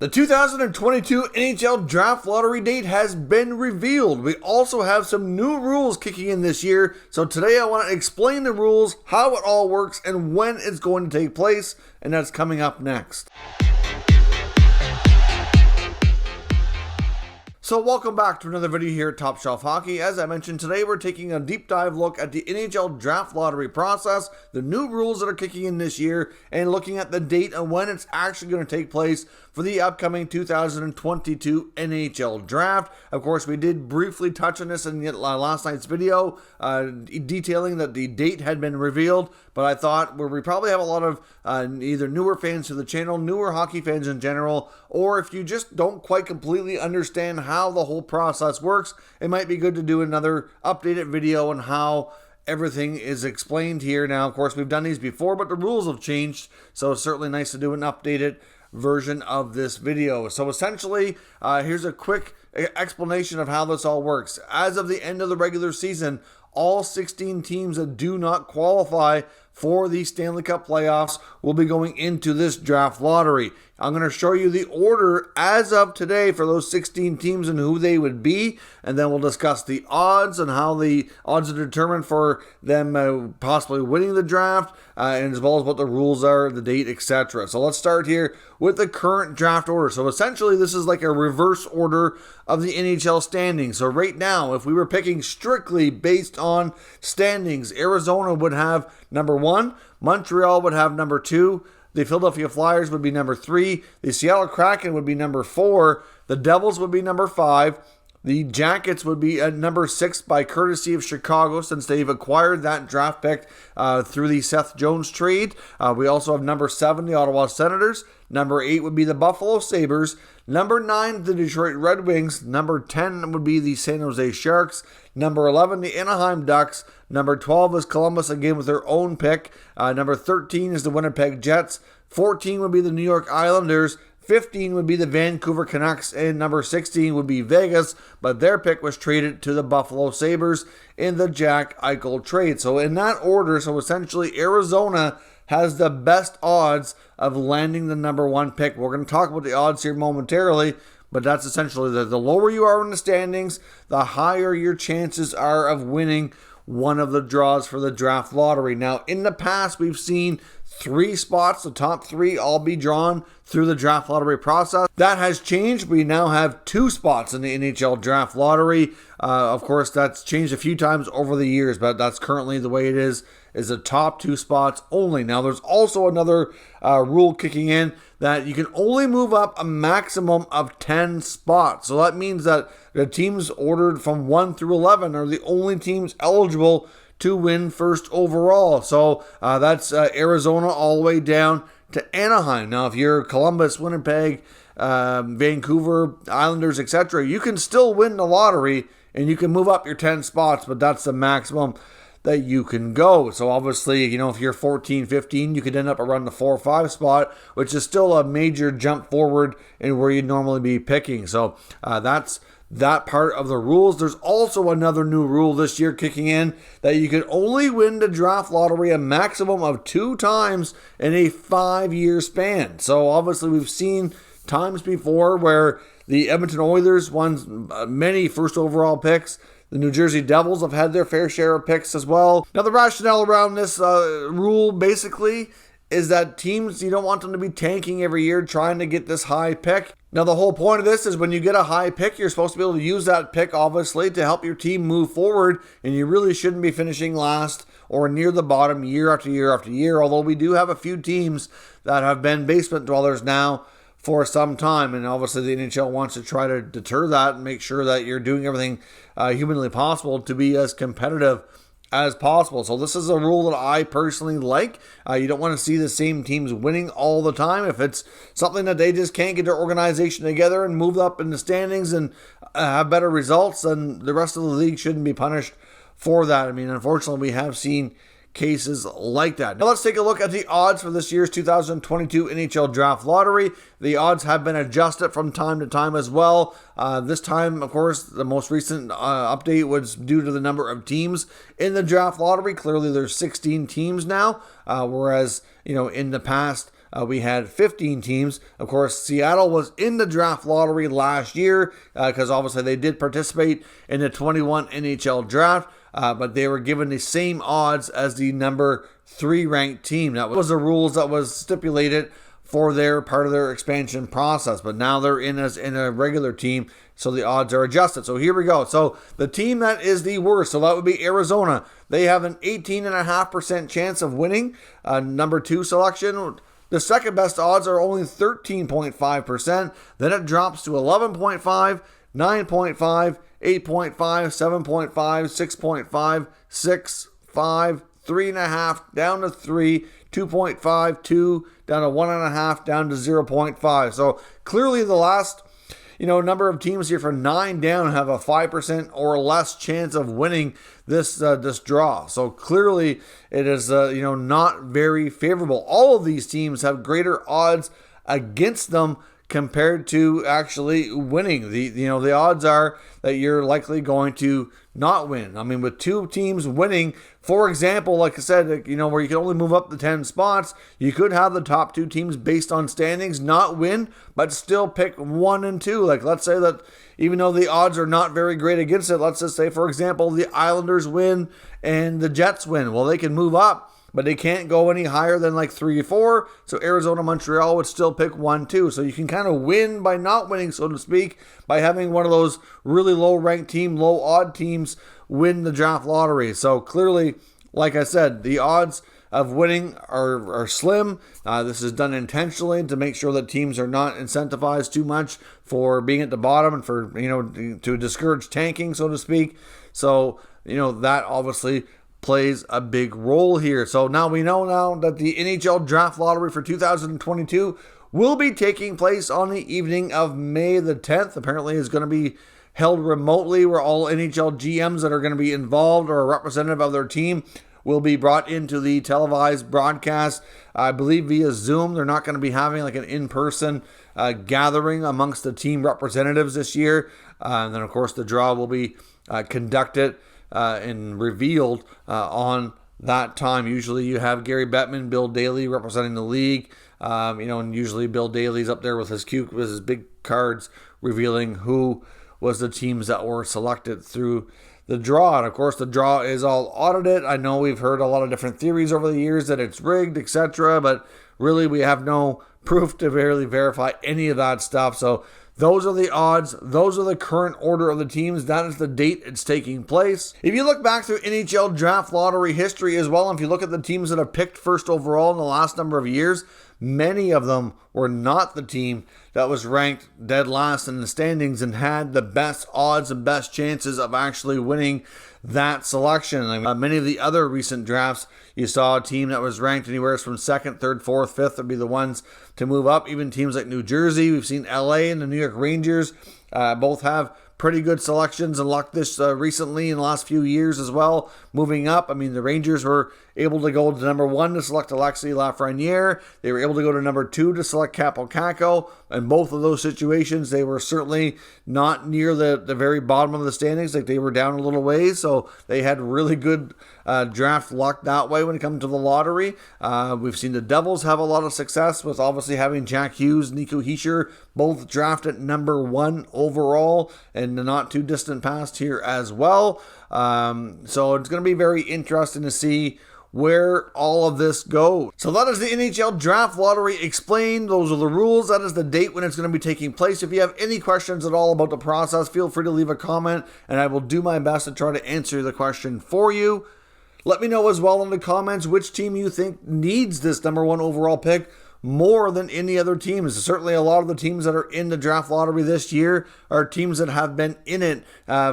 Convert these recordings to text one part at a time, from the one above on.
The 2022 NHL Draft Lottery date has been revealed. We also have some new rules kicking in this year. So today I want to explain the rules, how it all works, and when it's going to take place. And that's coming up next. So welcome back to another video here at Top Shelf Hockey. As I mentioned, today we're taking a deep dive look at the NHL Draft Lottery process, the new rules that are kicking in this year, and looking at the date and when it's actually going to take place for the upcoming 2022 NHL Draft. Of course, we did briefly touch on this in last night's video, detailing that the date had been revealed, but I thought we probably have a lot of either newer fans to the channel, newer hockey fans in general, or if you just don't quite completely understand how the whole process works, it might be good to do another updated video on how everything is explained here. Now, of course, we've done these before, but the rules have changed, so it's certainly nice to do an updated version of this video. So essentially, here's a quick explanation of how this all works. As of the end of the regular season, all 16 teams that do not qualify for the Stanley Cup playoffs will be going into this draft lottery. I'm going to show you the order as of today for those 16 teams and who they would be, and then we'll discuss the odds and how the odds are determined for them possibly winning the draft, and as well as what the rules are, the date, etc. So let's start here with the current draft order. So essentially, this is like a reverse order of the NHL standings. So right now, if we were picking strictly based on standings, Arizona would have number 1, Montreal would have number 2, the Philadelphia Flyers would be number 3, the Seattle Kraken would be number 4, the Devils would be number 5, the Jackets would be at number 6 by courtesy of Chicago, since they've acquired that draft pick through the Seth Jones trade. We also have number 7, the Ottawa Senators. Number 8 would be the Buffalo Sabres. Number 9, the Detroit Red Wings. Number 10 would be the San Jose Sharks. Number 11, the Anaheim Ducks. Number 12 is Columbus, again with their own pick. Number 13 is the Winnipeg Jets. 14 would be the New York Islanders. 15 would be the Vancouver Canucks, and number 16 would be Vegas, but their pick was traded to the Buffalo Sabres in the Jack Eichel trade. So in that order, so essentially Arizona has the best odds of landing the number 1 pick. We're going to talk about the odds here momentarily, but that's essentially the lower you are in the standings, the higher your chances are of winning one of the draws for the draft lottery. Now, in the past, we've seen 3 spots, the top 3, all be drawn through the draft lottery process. That has changed. We now have 2 spots in the NHL draft lottery. Of course, that's changed a few times over the years, but that's currently the way it is the top 2 spots only. Now, there's also another rule kicking in that you can only move up a maximum of 10 spots. So that means that the teams ordered from 1 through 11 are the only teams eligible to win first overall. So that's Arizona all the way down to Anaheim. Now, if you're Columbus, Winnipeg, Vancouver, Islanders, etc., you can still win the lottery and you can move up your 10 spots, but that's the maximum that you can go. So obviously, if you're 14, 15, you could end up around the 4 or 5 spot, which is still a major jump forward in where you'd normally be picking. So that's that part of the rules. There's also another new rule this year kicking in that you can only win the draft lottery a maximum of 2 times in a 5-year span. So obviously we've seen times before where the Edmonton Oilers won many first overall picks. The New Jersey Devils have had their fair share of picks as well. Now, the rationale around this rule basically is that teams, you don't want them to be tanking every year trying to get this high pick. Now, the whole point of this is when you get a high pick, you're supposed to be able to use that pick, obviously, to help your team move forward, and you really shouldn't be finishing last or near the bottom year after year after year, although we do have a few teams that have been basement dwellers now for some time, and obviously the NHL wants to try to deter that and make sure that you're doing everything humanly possible to be as competitive as possible. So this is a rule that I personally like. You don't want to see the same teams winning all the time. If it's something that they just can't get their organization together and move up in the standings and have better results, then the rest of the league shouldn't be punished for that. I mean, unfortunately, we have seen cases like that. Now let's take a look at the odds for this year's 2022 NHL Draft Lottery. The odds have been adjusted from time to time as well. This time, of course, the most recent update was due to the number of teams in the Draft Lottery. Clearly, there's 16 teams now, whereas, in the past, we had 15 teams. Of course, Seattle was in the draft lottery last year because obviously they did participate in the 21 NHL draft, but they were given the same odds as the number 3 ranked team. That was the rules that was stipulated for their part of their expansion process, but now they're in a regular team, so the odds are adjusted. So here we go. So the team that is the worst, so that would be Arizona. They have an 18.5% chance of winning number 2 selection. The second best odds are only 13.5%. Then it drops to 11.5, 9.5, 8.5, 7.5, 6.5, 6, 5, 3.5, down to 3, 2.5, 2, down to 1.5, down to 0.5. So clearly the last number of teams here from 9 down have a 5% or less chance of winning this draw. So clearly it is not very favorable. All of these teams have greater odds against them compared to actually winning. The odds are that you're likely going to not win. I mean, with 2 teams winning, for example, like I said, where you can only move up the 10 spots, you could have the top 2 teams based on standings not win, but still pick 1 and 2. Like, let's say that even though the odds are not very great against it, let's just say, for example, the Islanders win and the Jets win. Well, they can move up, but they can't go any higher than like 3 or 4. So Arizona, Montreal would still pick 1, 2. So you can kind of win by not winning, so to speak, by having one of those really low-ranked team, low-odd teams win the draft lottery. So clearly, like I said, the odds of winning are slim. This is done intentionally to make sure that teams are not incentivized too much for being at the bottom and for, to discourage tanking, so to speak. So, that obviously plays a big role here. So now we know that the NHL Draft Lottery for 2022 will be taking place on the evening of May the 10th. Apparently is going to be held remotely, where all NHL GMs that are going to be involved or a representative of their team will be brought into the televised broadcast, I believe via Zoom. They're not going to be having like an in-person gathering amongst the team representatives this year. And then, of course, the draw will be conducted and revealed on that time. Usually you have Gary Bettman, Bill Daly representing the league, and usually Bill Daly's up there with his big cards revealing who was the teams that were selected through the draw. And of course, the draw is all audited. I know we've heard a lot of different theories over the years that it's rigged, etc., but really we have no proof to really verify any of that stuff. So those are the odds. Those are the current order of the teams. That is the date it's taking place. If you look back through NHL Draft Lottery history as well, and if you look at the teams that have picked first overall in the last number of years, many of them were not the team that was ranked dead last in the standings and had the best odds and best chances of actually winning that selection. Many of the other recent drafts, you saw a team that was ranked anywhere from 2nd, 3rd, 4th, 5th would be the ones to move up. Even teams like New Jersey, we've seen LA and the New York Rangers both have pretty good selections and luck this recently in the last few years as well, moving up. I mean, the Rangers were able to go to number 1 to select Alexis Lafreniere. They were able to go to number 2 to select Kaapo Kakko. In both of those situations, they were certainly not near the very bottom of the standings. Like, they were down a little ways, so they had really good draft luck that way when it comes to the lottery. We've seen the Devils have a lot of success with obviously having Jack Hughes, Nico Hischier, both drafted number 1 overall in the not too distant past here as well. So it's going to be very interesting to see where all of this goes. So that is the NHL Draft Lottery explained. Those are the rules. That is the date when it's going to be taking place. If you have any questions at all about the process, feel free to leave a comment and I will do my best to try to answer the question for you. Let me know as well in the comments which team you think needs this number 1 overall pick more than any other teams. Certainly a lot of the teams that are in the draft lottery this year are teams that have been in it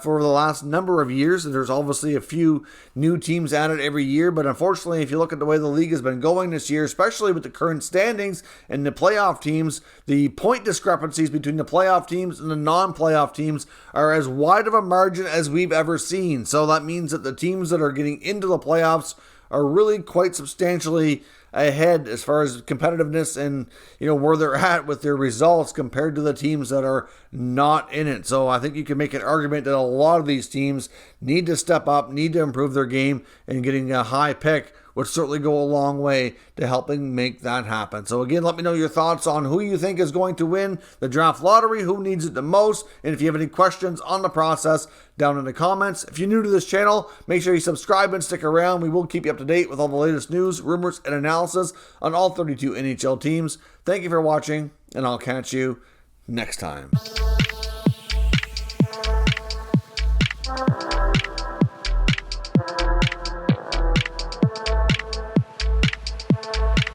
for the last number of years. There's obviously a few new teams added every year, but unfortunately, if you look at the way the league has been going this year, especially with the current standings and the playoff teams, the point discrepancies between the playoff teams and the non-playoff teams are as wide of a margin as we've ever seen. So that means that the teams that are getting into the playoffs are really quite substantially ahead as far as competitiveness and where they're at with their results compared to the teams that are not in it. So I think you can make an argument that a lot of these teams need to step up, need to improve their game, and getting a high pick would certainly go a long way to helping make that happen. So again, let me know your thoughts on who you think is going to win the draft lottery, who needs it the most, and if you have any questions on the process, down in the comments. If you're new to this channel, make sure you subscribe and stick around. We will keep you up to date with all the latest news, rumors, and analysis on all 32 NHL teams. Thank you for watching, and I'll catch you next time.